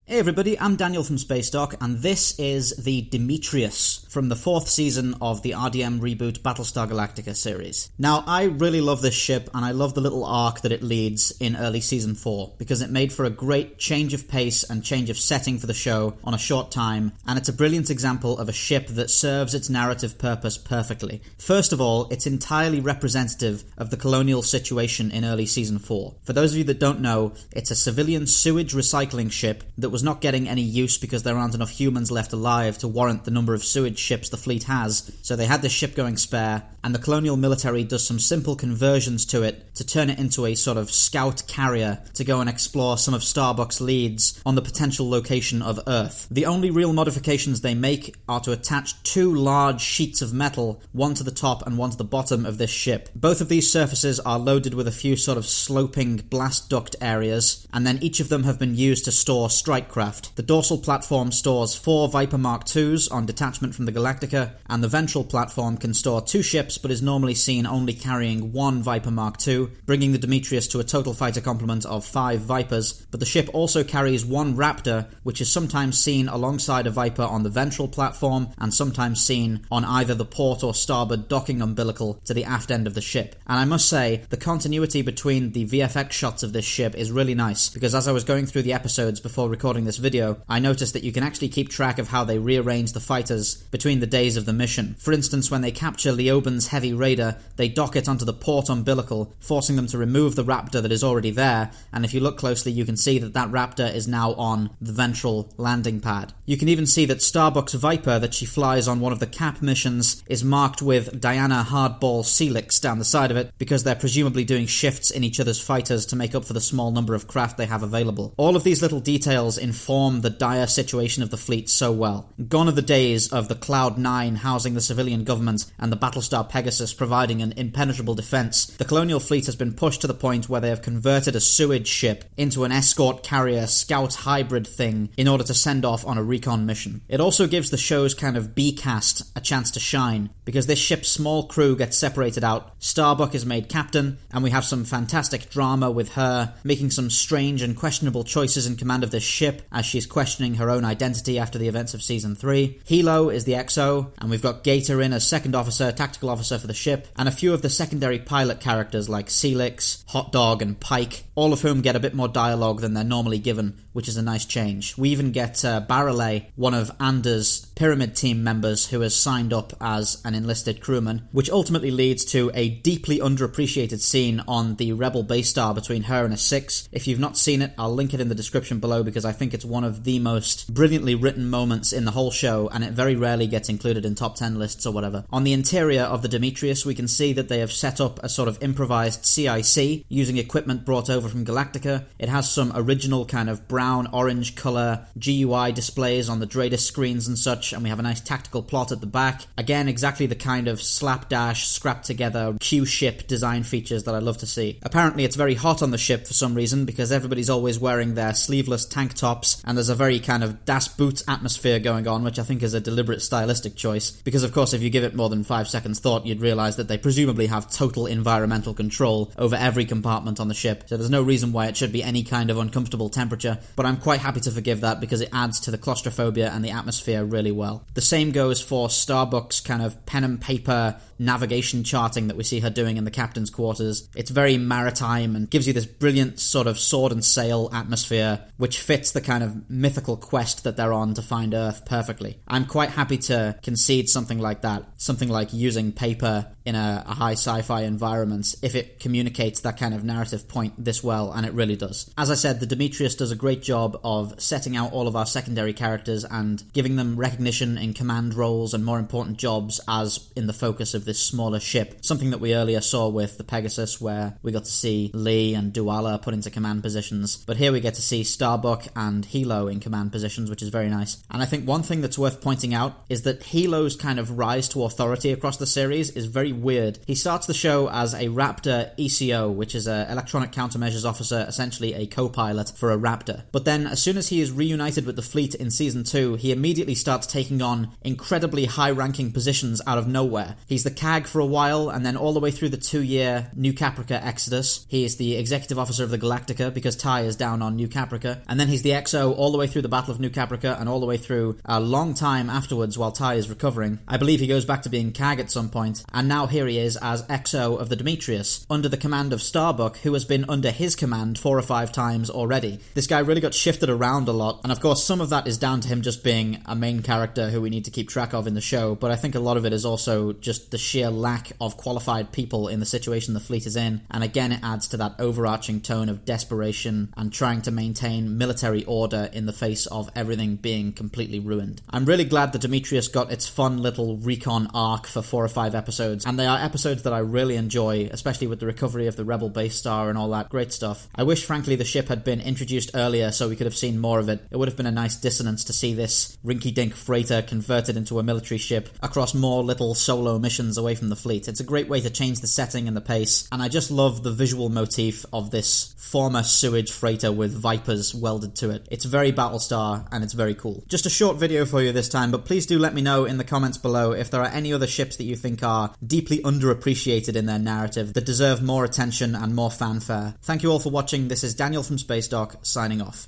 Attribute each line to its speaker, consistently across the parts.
Speaker 1: Hey everybody, I'm Daniel from Spacedock, and this is the Demetrius from the 4th season of the RDM reboot Battlestar Galactica series. Now, I really love this ship, and I love the little arc that it leads in early Season 4, because it made for a great change of pace and change of setting for the show on a short time, and it's a brilliant example of a ship that serves its narrative purpose perfectly. First of all, it's entirely representative of the Colonial Situation in early Season 4. For those of you that don't know, it's a civilian sewage recycling ship that was not getting any use because there aren't enough humans left alive to warrant the number of sewage ships the fleet has, so they had this ship going spare, and the colonial military does some simple conversions to it to turn it into a sort of scout carrier to go and explore some of Starbuck's leads on the potential location of Earth. The only real modifications they make are to attach 2 large sheets of metal, one to the top and one to the bottom of this ship. Both of these surfaces are loaded with a few sort of sloping blast duct areas, and then each of them have been used to store strike craft. The dorsal platform stores 4 Viper Mark IIs on detachment from the Galactica, and the ventral platform can store 2 ships but is normally seen only carrying 1 Viper Mark II, bringing the Demetrius to a total fighter complement of 5 Vipers, but the ship also carries 1 Raptor, which is sometimes seen alongside a Viper on the ventral platform, and sometimes seen on either the port or starboard docking umbilical to the aft end of the ship. And I must say, the continuity between the VFX shots of this ship is really nice, because as I was going through the episodes before recording this video, I noticed that you can actually keep track of how they rearrange the fighters between the days of the mission. For instance, when they capture Leoben's heavy raider, they dock it onto the port umbilical, forcing them to remove the Raptor that is already there, and if you look closely you can see that that Raptor is now on the ventral landing pad. You can even see that Starbuck's Viper that she flies on one of the Cap missions is marked with Diana Hardball Celix down the side of it, because they're presumably doing shifts in each other's fighters to make up for the small number of craft they have available. All of these little details inform the dire situation of the fleet so well. Gone are the days of the Cloud-9 housing the civilian government and the Battlestar Pegasus providing an impenetrable defense. The colonial fleet has been pushed to the point where they have converted a sewage ship into an escort carrier scout hybrid thing in order to send off on a recon mission. It also gives the show's kind of B-cast a chance to shine, because this ship's small crew gets separated out. Starbuck is made captain, and we have some fantastic drama with her making some strange and questionable choices in command of this ship as she's questioning her own identity after the events of Season 3. Hilo is the XO, and we've got Gator in as second officer, tactical officer for the ship, and a few of the secondary pilot characters like Celix, Hot Dog, and Pike, all of whom get a bit more dialogue than they're normally given, which is a nice change. We even get Barrelay, one of Anders' Pyramid Team members who has signed up as an enlisted crewman, which ultimately leads to a deeply underappreciated scene on the Rebel base star between her and a 6. If you've not seen it, I'll link it in the description below, because I think it's one of the most brilliantly written moments in the whole show, and it very rarely gets included in top 10 lists or whatever. On the interior of the Demetrius, we can see that they have set up a sort of improvised CIC using equipment brought over from Galactica. It has some original kind of brown-orange colour GUI displays on the Dratus screens and such, and we have a nice tactical plot at the back. Again, exactly the kind of slapdash, scrapped-together Q-ship design features that I love to see. Apparently it's very hot on the ship for some reason, because everybody's always wearing their sleeveless tank tops, and there's a very kind of Das Boot atmosphere going on, which I think is a deliberate stylistic choice, because of course if you give it more than 5 seconds thought, you'd realise that they presumably have total environmental control over every compartment on the ship, so there's no reason why it should be any kind of uncomfortable temperature, but I'm quite happy to forgive that because it adds to the claustrophobia and the atmosphere really well. The same goes for Starbuck's kind of pen and paper navigation charting that we see her doing in the captain's quarters. It's very maritime and gives you this brilliant sort of sword and sail atmosphere, which fits the kind of mythical quest that they're on to find Earth perfectly. I'm quite happy to concede something like that, something like using paper in a high sci-fi environment, if it communicates that kind of narrative point this well, and it really does. As I said, the Demetrius does a great job of setting out all of our secondary characters and giving them recognition in command roles and more important jobs as in the focus of this smaller ship, something that we earlier saw with the Pegasus, where we got to see Lee and Duala put into command positions, but here we get to see Starbuck and Hilo in command positions, which is very nice. And I think one thing that's worth pointing out is that Hilo's kind of rise to authority across the series is very weird. He starts the show as a Raptor ECO, which is an electronic countermeasures officer, essentially a co-pilot for a Raptor. But then, as soon as he is reunited with the fleet in Season 2, he immediately starts taking on incredibly high-ranking positions out of nowhere. He's the CAG for a while, and then all the way through the 2-year New Caprica Exodus. He is the executive officer of the Galactica because Ty is down on New Caprica. And then he's the XO all the way through the Battle of New Caprica and all the way through a long time afterwards while Ty is recovering. I believe he goes back to being CAG at some point, and now here he is as XO of the Demetrius, under the command of Starbuck, who has been under his command 4 or 5 times already. This guy really got shifted around a lot, and of course some of that is down to him just being a main character who we need to keep track of in the show, but I think a lot of it is also just the sheer lack of qualified people in the situation the fleet is in, and again it adds to that overarching tone of desperation and trying to maintain military order in the face of everything being completely ruined. I'm really glad that Demetrius got its fun little recon arc for 4 or 5 episodes, and they are episodes that I really enjoy, especially with the recovery of the Rebel base star and all that great stuff. I wish frankly the ship had been introduced earlier so we could have seen more of it. It would have been a nice dissonance to see this rinky-dink freighter converted into a military ship across more little solo missions away from the fleet. It's a great way to change the setting and the pace, and I just love the visual motif of this former sewage freighter with Vipers welded to it. It's very Battlestar, and it's very cool. Just a short video for you this time, but please do let me know in the comments below if there are any other ships that you think are deeply underappreciated in their narrative that deserve more attention and more fanfare. Thank you all for watching. This is Daniel from Spacedock, signing off.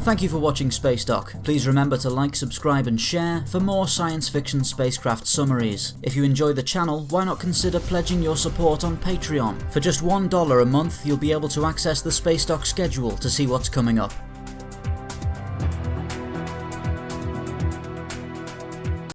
Speaker 1: Thank you for watching Spacedock. Please remember to like, subscribe and share for more science fiction spacecraft summaries. If you enjoy the channel, why not consider pledging your support on Patreon? For just $1 a month, you'll be able to access the Spacedock schedule to see what's coming up.